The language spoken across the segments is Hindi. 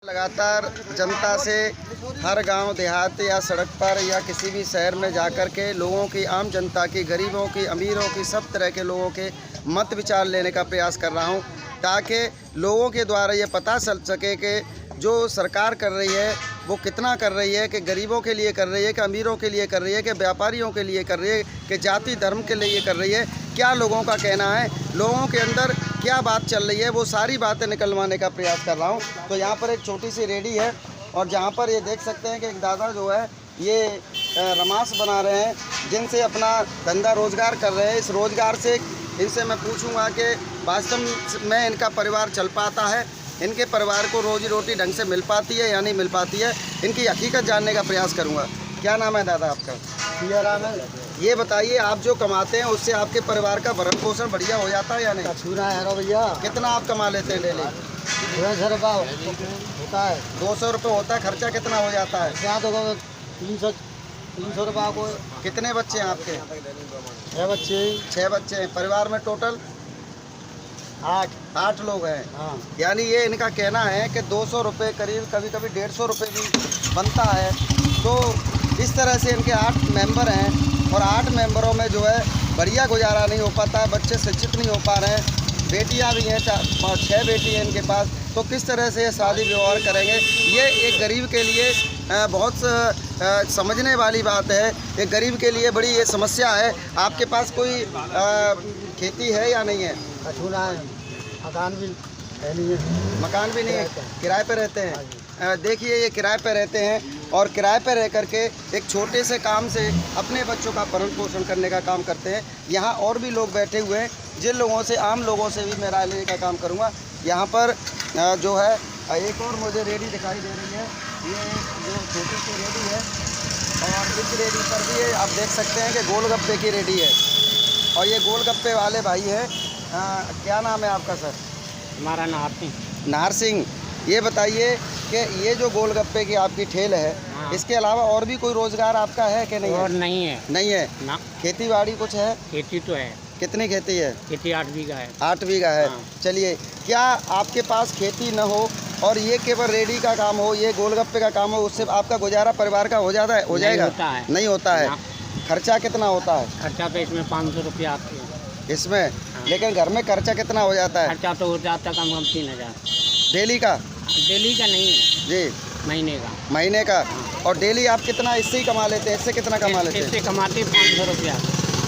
लगातार जनता से हर गांव देहात या सड़क पर या किसी भी शहर में जाकर के लोगों की, आम जनता की, गरीबों की, अमीरों की, सब तरह के लोगों के मत विचार लेने का प्रयास कर रहा हूं, ताकि लोगों के द्वारा ये पता चल सके कि जो सरकार कर रही है वो कितना कर रही है, कि गरीबों के लिए कर रही है, कि अमीरों के लिए कर रही है, कि व्यापारियों के लिए कर रही है, कि जाति धर्म के लिए कर रही है। क्या लोगों का कहना है, लोगों के अंदर क्या बात चल रही है, वो सारी बातें निकलवाने का प्रयास कर रहा हूँ। तो यहाँ पर एक छोटी सी रेडी है और जहाँ पर ये देख सकते हैं कि एक दादा जो है ये रमास बना रहे हैं, जिनसे अपना धंधा रोजगार कर रहे हैं। इस रोजगार से इनसे मैं पूछूंगा कि वास्तव में इनका परिवार चल पाता है, इनके परिवार को रोजी रोटी ढंग से मिल पाती है या नहीं मिल पाती है, इनकी हकीकत जानने का प्रयास करूंगा। क्या नाम है दादा आपका? राम है। ये बताइए, आप जो कमाते हैं उससे आपके परिवार का भरण पोषण बढ़िया हो जाता है या नहीं? छूना है भैया। कितना आप कमा लेते हैं डेली? 200 रुपया होता है। 200 रुपये होता है। खर्चा कितना हो जाता है? यहाँ तो 300 रुपया को। कितने बच्चे हैं आपके? 6 बच्चे। 6 बच्चे हैं। परिवार में टोटल 8 लोग हैं। हाँ। यानी ये इनका कहना है कि 200 रुपये करीब, कभी कभी 150 रुपये भी बनता है। तो इस तरह से इनके 8 मेंबर हैं और 8 मेंबरों में जो है बढ़िया गुजारा नहीं हो पाता है, बच्चे शिक्षित नहीं हो पा रहे हैं, बेटियां भी हैं, 6 बेटी हैं इनके पास। तो किस तरह से शादी विवाह करेंगे? ये एक गरीब के लिए बहुत समझने वाली बात है। एक गरीब के लिए बड़ी ये समस्या है। आपके पास कोई खेती है या नहीं है? छूना है। मकान भी है नहीं है। मकान भी नहीं है, किराए पे रहते हैं। देखिए, ये किराए पे रहते हैं और किराए पे रह करके एक छोटे से काम से अपने बच्चों का भरण पोषण करने का काम करते हैं। यहाँ और भी लोग बैठे हुए हैं, जिन लोगों से, आम लोगों से भी मैं राय लेने का काम करूँगा। यहाँ पर जो है एक और मुझे रेडी दिखाई दे रही है, ये जो छोटी सी रेडी है और इस रेडी पर भी आप देख सकते हैं कि गोलगप्पे की रेडी है और ये गोलगप्पे वाले भाई हैं। क्या नाम है आपका सर? हमारा नाहर सिंह। ये बताइए कि ये जो गोलगप्पे की आपकी ठेल है, हाँ। इसके अलावा और भी कोई रोजगार आपका है कि नहीं? और है? नहीं है। नहीं है ना। खेती बाड़ी कुछ है? खेती तो है। कितनी खेती है? खेती 8 बीघा है। 8 बीघा है। हाँ। चलिए, क्या आपके पास खेती न हो और ये केवल रेडी का काम हो, ये गोलगप्पे का काम हो, उससे आपका गुजारा परिवार का हो जाता है? हो जाएगा? नहीं होता है। नहीं होता है। खर्चा कितना होता है? खर्चा तो इसमें 500 रुपया आते हैं इसमें। लेकिन घर में खर्चा कितना हो जाता है? खर्चा तो हो जाता कम 3000 डेली का? डेली का नहीं है जी, महीने का। महीने का। और डेली आप कितना इससे ही कमा लेते हैं? इससे कितना कमा लेते हैं? इससे कमाते 500 रुपया।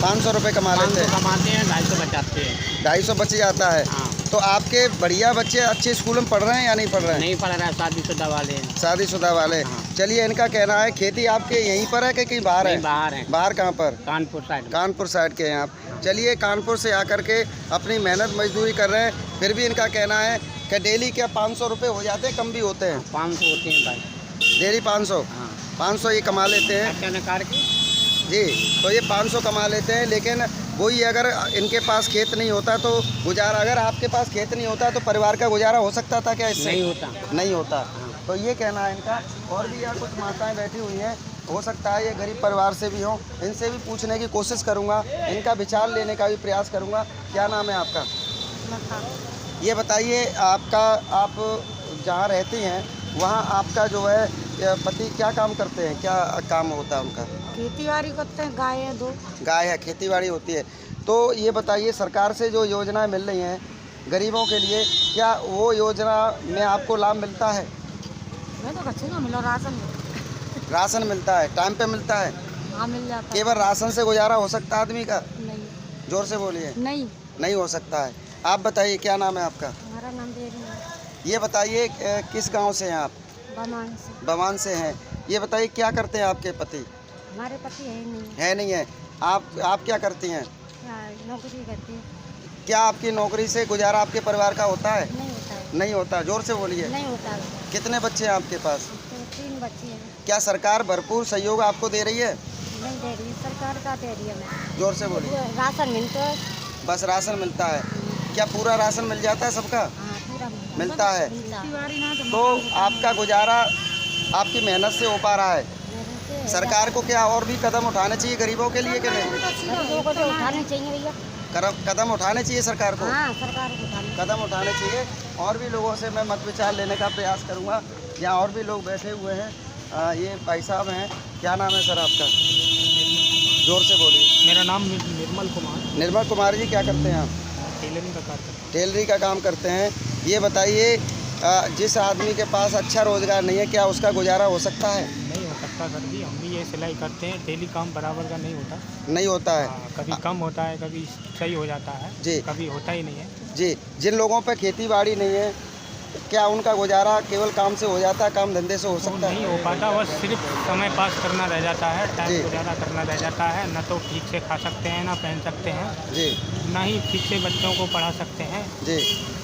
500 रुपये कमा लेते हैं। कमाते हैं, 250 बचाते हैं। 250 बच जाता है। हाँ। तो आपके बढ़िया बच्चे अच्छे स्कूल में पढ़ रहे हैं या नहीं पढ़ रहे हैं? नहीं पढ़ रहा है, शादीशुदा वाले हैं। शादीशुदा वाले। हाँ। चलिए, इनका कहना है खेती आपके यहीं पर है कि कहीं बाहर है? बाहर है। बाहर कहाँ पर? कानपुर साइड। कानपुर साइड के हैं आप। चलिए, कानपुर से आकर के अपनी मेहनत मजदूरी कर रहे हैं, फिर भी इनका कहना है कि डेली क्या 500 रुपये हो जाते हैं? कम भी होते हैं? 500 होते हैं भाई। डेली 500? हाँ। 500 ये कमा लेते हैं खर्चा निकाल के। जी। तो ये 500 कमा लेते हैं, लेकिन वही अगर इनके पास खेत नहीं होता तो गुजारा, अगर आपके पास खेत नहीं होता तो परिवार का गुजारा हो सकता था क्या इससे? नहीं होता। नहीं होता। तो ये कहना है इनका। और भी यहाँ कुछ माताएं बैठी हुई हैं, हो सकता है ये गरीब परिवार से भी हों, इनसे भी पूछने की कोशिश करूँगा, इनका विचार लेने का भी प्रयास करूँगा। क्या नाम है आपका? ये बताइए, आप जहाँ रहती हैं वहाँ आपका जो है पति क्या काम करते हैं? क्या काम होता है उनका? खेती बाड़ी करते हैं, गाय है 2। गाय है, खेती बाड़ी होती है। तो ये बताइए, सरकार से जो योजनाएं मिल रही हैं गरीबों के लिए, क्या वो योजना में आपको लाभ मिलता है? मैं तो कच्चे ना मिला, राशन राशन मिलता है? टाइम पे मिलता है? हाँ मिल जाता है। केवल राशन से गुजारा हो सकता है आदमी का? नहीं। जोर से बोलिए। नहीं। नहीं हो सकता है। आप बताइए, क्या नाम है आपका? हमारा नाम देवी है। ये बताइए, किस गाँव से हैं आप? बमान से। बमान से हैं। ये बताइए, क्या करते हैं आपके पति? हमारे पति है नहीं। है नहीं है। आप क्या करती हैं? नौकरी करती है। क्या आपकी नौकरी से गुजारा आपके परिवार का होता है? नहीं होता है। नहीं होता। जोर से बोलिए। नहीं होता है। कितने बच्चे हैं आपके पास? तो 3 बच्चे हैं। क्या सरकार भरपूर सहयोग आपको दे रही है? नहीं दे रही, सरकार का दे रही है। मैं जोर से बोलिए। राशन मिलता है। बस राशन मिलता है? क्या पूरा राशन मिल जाता है सबका? हाँ पूरा मिलता है। मिलता। तो आपका गुजारा आपकी मेहनत से हो पा रहा है। सरकार को क्या और भी कदम उठाने चाहिए गरीबों के लिए कि नहीं? गरीबों को तो उठाने चाहिए भैया। कदम उठाने चाहिए सरकार को। हाँ सरकार को उठाने। कदम उठाने चाहिए। और भी लोगों से मैं मत विचार लेने का प्रयास करूंगा। यहाँ और भी लोग बैठे हुए हैं। ये भाई साहब हैं, क्या नाम है सर आपका? जोर से बोलिए। मेरा नाम निर्मल कुमार। निर्मल कुमार जी, क्या करते हैं आप? टेलरिंग का कार्य करता हूँ। टेलरी का काम करते हैं। ये बताइए, जिस आदमी के पास अच्छा रोज़गार नहीं है, क्या उसका गुजारा हो सकता है? नहीं हो सकता सर जी, हम भी ये सिलाई करते हैं। डेली काम बराबर का नहीं होता। नहीं होता है। कभी कम होता है, कभी सही हो जाता है जी। कभी होता ही नहीं है जी, जिन लोगों पे खेती बाड़ी नहीं है, क्या उनका गुजारा केवल काम से हो जाता है, काम धंधे से हो वो सकता नहीं है? हो पाता, बस सिर्फ समय पास करना रह जाता है, जी। टाइम गुजारा करना रह जाता है। न तो ठीक से खा सकते हैं, ना पहन सकते हैं, जी ना ही ठीक से बच्चों को पढ़ा सकते हैं। जी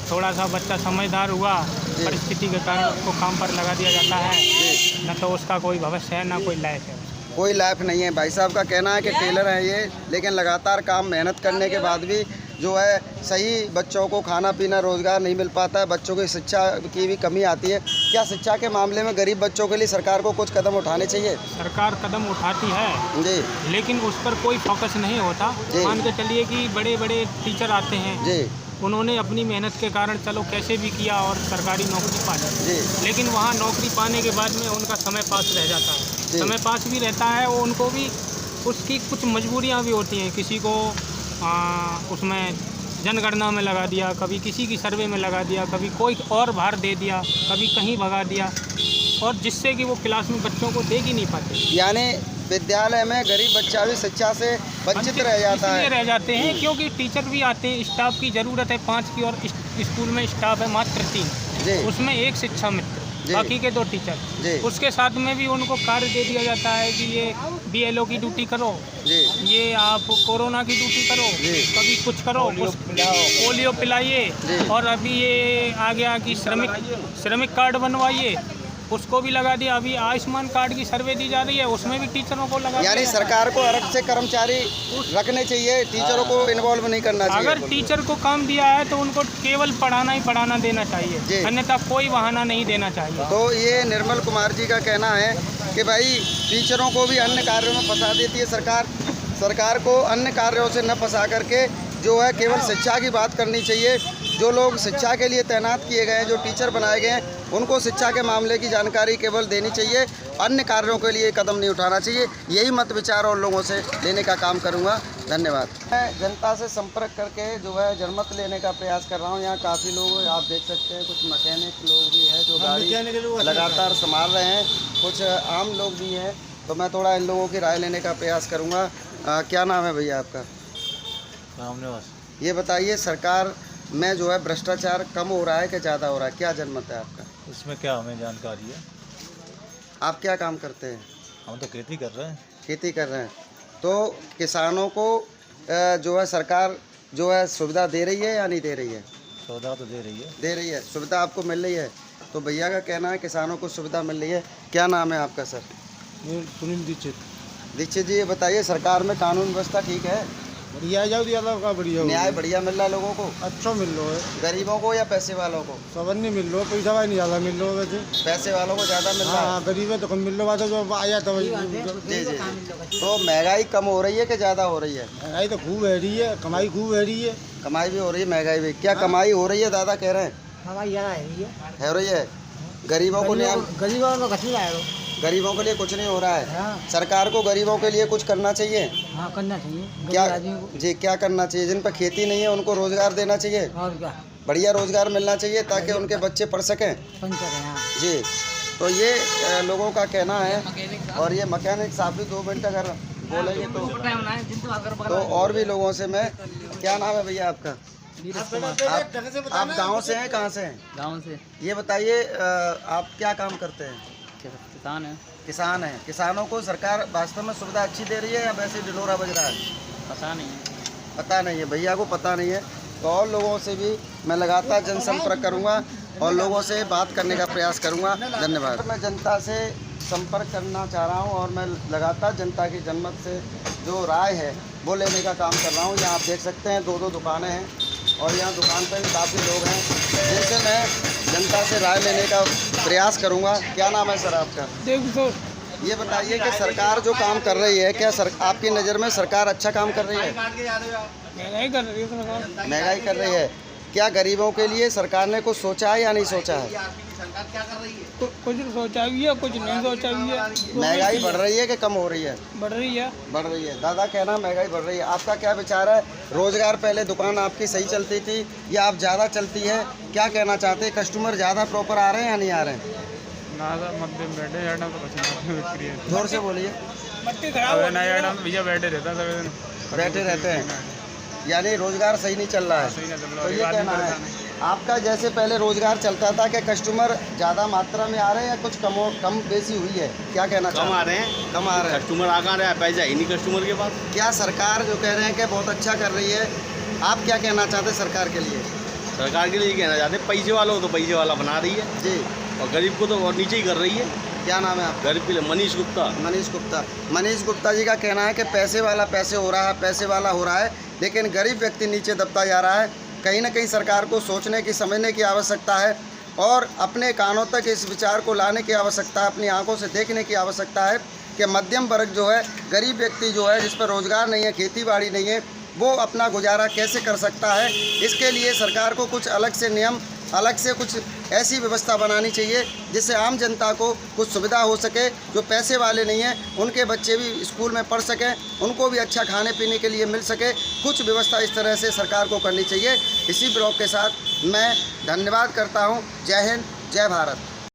थोड़ा सा बच्चा समझदार हुआ, परिस्थिति के कारण उसको काम पर लगा दिया जाता है। जी। न तो उसका कोई भविष्य है, ना कोई लाइफ है। कोई लाइफ नहीं है। भाई साहब का कहना है कि टेलर हैं ये, लेकिन लगातार काम मेहनत करने के बाद भी जो है सही बच्चों को खाना पीना रोज़गार नहीं मिल पाता है। बच्चों की शिक्षा की भी कमी आती है। क्या शिक्षा के मामले में गरीब बच्चों के लिए सरकार को कुछ कदम उठाने चाहिए? सरकार कदम उठाती है, जी लेकिन उस पर कोई फोकस नहीं होता। जी। मान के चलिए कि बड़े बड़े टीचर आते हैं, जी उन्होंने अपनी मेहनत के कारण चलो कैसे भी किया और सरकारी नौकरी पा ली, जी लेकिन वहाँ नौकरी पाने के बाद में उनका समय पास रह जाता है। जी। समय पास भी रहता है, वो उनको भी उसकी कुछ मजबूरियाँ भी होती हैं। किसी को उसमें जनगणना में लगा दिया, कभी किसी की सर्वे में लगा दिया, कभी कोई और भार दे दिया, कभी कहीं भगा दिया, और जिससे कि वो क्लास में बच्चों को देख ही नहीं पाते। यानी विद्यालय में गरीब बच्चा भी शिक्षा से वंचित रह जाता इसलिए है। रह जाते हैं क्योंकि टीचर भी आते हैं, स्टाफ की ज़रूरत है 5 की, और स्कूल में स्टाफ है मात्र 3, जी उसमें एक शिक्षा मित्र, जी। बाकी के 2 टीचर। जी उसके साथ में भी उनको कार्य दे दिया जाता है कि ये BLO की ड्यूटी करो, जी ये आप कोरोना की ड्यूटी करो, जी। कभी कुछ करो, पोलियो पिलाइए, जी। और अभी ये आ गया कि श्रमिक कार्ड बनवाइए, उसको भी लगा दिया। अभी आयुष्मान कार्ड की सर्वे दी जा रही है, उसमें भी टीचरों को लगा दिया। यानी सरकार को अलग से कर्मचारी रखने चाहिए, टीचरों को इन्वॉल्व नहीं करना चाहिए। अगर टीचर को काम दिया है तो उनको केवल पढ़ाना ही पढ़ाना देना जी। चाहिए, अन्यथा कोई बहाना नहीं देना चाहिए। तो ये निर्मल कुमार जी का कहना है कि भाई टीचरों को भी अन्य कार्यों में फंसा देती है सरकार। सरकार को अन्य कार्यों से न फंसा करके जो है केवल शिक्षा की बात करनी चाहिए। जो लोग शिक्षा के लिए तैनात किए गए हैं, जो टीचर बनाए गए हैं, उनको शिक्षा के मामले की जानकारी केवल देनी चाहिए, अन्य कार्यों के लिए कदम नहीं उठाना चाहिए। यही मत विचार और लोगों से लेने का काम करूंगा। धन्यवाद। मैं जनता से संपर्क करके जो है जनमत लेने का प्रयास कर रहा हूं। यहाँ काफ़ी लोग आप देख सकते हैं, कुछ मैकेनिक लोग भी हैं जो गाड़ी लगातार संभाल रहे हैं, कुछ आम लोग भी हैं। तो मैं थोड़ा इन लोगों की राय लेने का प्रयास करूँगा। क्या नाम है भैया आपका? ये बताइए, सरकार में जो है भ्रष्टाचार कम हो रहा है कि ज़्यादा हो रहा है? क्या जनमत है आपका? इसमें क्या हमें जानकारी है? आप क्या काम करते हैं? हम तो खेती कर रहे हैं। खेती कर रहे हैं। तो किसानों को जो है सरकार जो है सुविधा दे रही है या नहीं दे रही है? सौदा तो दे रही है। दे रही है, सुविधा आपको मिल रही है। तो भैया का कहना है किसानों को सुविधा मिल रही है। क्या नाम है आपका सर? सुनील दीक्षित। दीक्षित जी, ये बताइए, सरकार में कानून व्यवस्था ठीक है? बढ़िया जाओ दिया का बढ़िया न्याय बढ़िया मिल रहा है लोगों को? अच्छा मिल लो है, गरीबों को या पैसे वालों को? सबन नहीं मिल लो, पैसा भाई नहीं ज़्यादा मिल लो वैसे। पैसे वालों को ज़्यादा मिल रहा है। हाँ, गरीब है तो कम मिल लो, बात है जो आया तो जी जी। तो महंगाई कम हो रही है कि ज़्यादा हो रही है? महंगाई तो खूब है रही है, कमाई खूब है रही है। कमाई भी हो रही है, महंगाई भी। क्या कमाई हो रही है दादा कह रहे हैं? हमारी यहाँ है है रही है। गरीबों को न्याय, गरीबों में घटी आए गरीबों के लिए कुछ नहीं हो रहा है। हाँ। सरकार को गरीबों के लिए कुछ करना चाहिए। हाँ, करना चाहिए। क्या आदमी को जी, क्या करना चाहिए? जिन पर खेती नहीं है उनको रोजगार देना चाहिए, और क्या बढ़िया रोजगार मिलना चाहिए ताकि उनके बच्चे पढ़ सकें। पंचर है यहाँ। जी, तो ये लोगों का कहना है। और ये मैकेनिक साहब भी 2 मिनट अगर बोलेंगे तो और भी लोगों से मैं। क्या नाम है भैया आपका? आप गाँव से हैं? कहाँ से हैं? गाँव से। ये बताइए, आप क्या काम करते हैं? किसान है। किसान हैं। किसानों को सरकार वास्तव में सुविधा अच्छी दे रही है या वैसे ढिढोरा बज रहा है? पता नहीं है। पता नहीं है, भैया को पता नहीं है। तो और लोगों से भी मैं लगातार जनसंपर्क करूंगा और लोगों से बात करने का प्रयास करूंगा। धन्यवाद। मैं जनता से संपर्क करना चाह रहा हूं और मैं लगातार जनता की जनमत से जो राय है वो लेने का काम कर रहा हूं। यहाँ आप देख सकते हैं 2-2 दुकानें हैं और यहाँ दुकान पर भी काफ़ी लोग हैं जिनसे मैं जनता से राय लेने का प्रयास करूँगा। क्या नाम है सर आपका? ये बताइए कि सरकार जो काम कर रही है, क्या आपकी नज़र में सरकार अच्छा काम कर रही है? महंगाई कर रही है सरकार। महंगाई कर रही है। क्या गरीबों के लिए सरकार ने कुछ सोचा है या नहीं सोचा है? कुछ सोचा भी है, कुछ नहीं सोचा भी है। महंगाई बढ़ रही है कि कम हो रही है? बढ़ रही है। बढ़ रही है। दादा कहना महंगाई बढ़ रही है, आपका क्या विचार है? रोजगार पहले दुकान आपकी सही चलती थी या अब ज़्यादा चलती है? क्या कहना चाहते हैं? कस्टमर ज़्यादा प्रॉपर आ रहे हैं या नहीं आ रहे हैं? मध्यम बैठे जाना तो बिक्री है। जोर से बोलिए। भैया बैठे रहता है, बैठे रहते हैं, यानी रोजगार सही नहीं चल रहा है। तो ये कहना है आपका, जैसे पहले रोजगार चलता था कि कस्टमर ज़्यादा मात्रा में आ रहे हैं या कुछ कम बेसी हुई है? क्या कहना कम आ रहे हैं। कम आ रहे हैं। कस्टमर आ कहाँ रहा है, पैसा ही नहीं कस्टमर के पास। क्या सरकार जो कह रहे हैं कि बहुत अच्छा कर रही है, आप क्या कहना चाहते हैं सरकार के लिए? सरकार के लिए कहना चाहते हैं, पैसे वालों को तो पैसे वाला बना रही है जी, और गरीब को तो और नीचे ही कर रही है। क्या नाम है आपका? गरीब के लिए मनीष गुप्ता। मनीष गुप्ता। मनीष गुप्ता जी का कहना है कि पैसे वाला पैसे हो रहा है, पैसे वाला हो रहा है, लेकिन गरीब व्यक्ति नीचे दबता जा रहा है। कहीं ना कहीं सरकार को सोचने की, समझने की आवश्यकता है और अपने कानों तक इस विचार को लाने की आवश्यकता है, अपनी आंखों से देखने की आवश्यकता है कि मध्यम वर्ग जो है, गरीब व्यक्ति जो है, जिस पर रोज़गार नहीं है, खेती बाड़ी नहीं है, वो अपना गुजारा कैसे कर सकता है। इसके लिए सरकार को कुछ अलग से नियम, अलग से कुछ ऐसी व्यवस्था बनानी चाहिए जिससे आम जनता को कुछ सुविधा हो सके। जो पैसे वाले नहीं हैं उनके बच्चे भी स्कूल में पढ़ सकें, उनको भी अच्छा खाने पीने के लिए मिल सके। कुछ व्यवस्था इस तरह से सरकार को करनी चाहिए। इसी ब्लॉग के साथ मैं धन्यवाद करता हूँ। जय हिंद, जय भारत।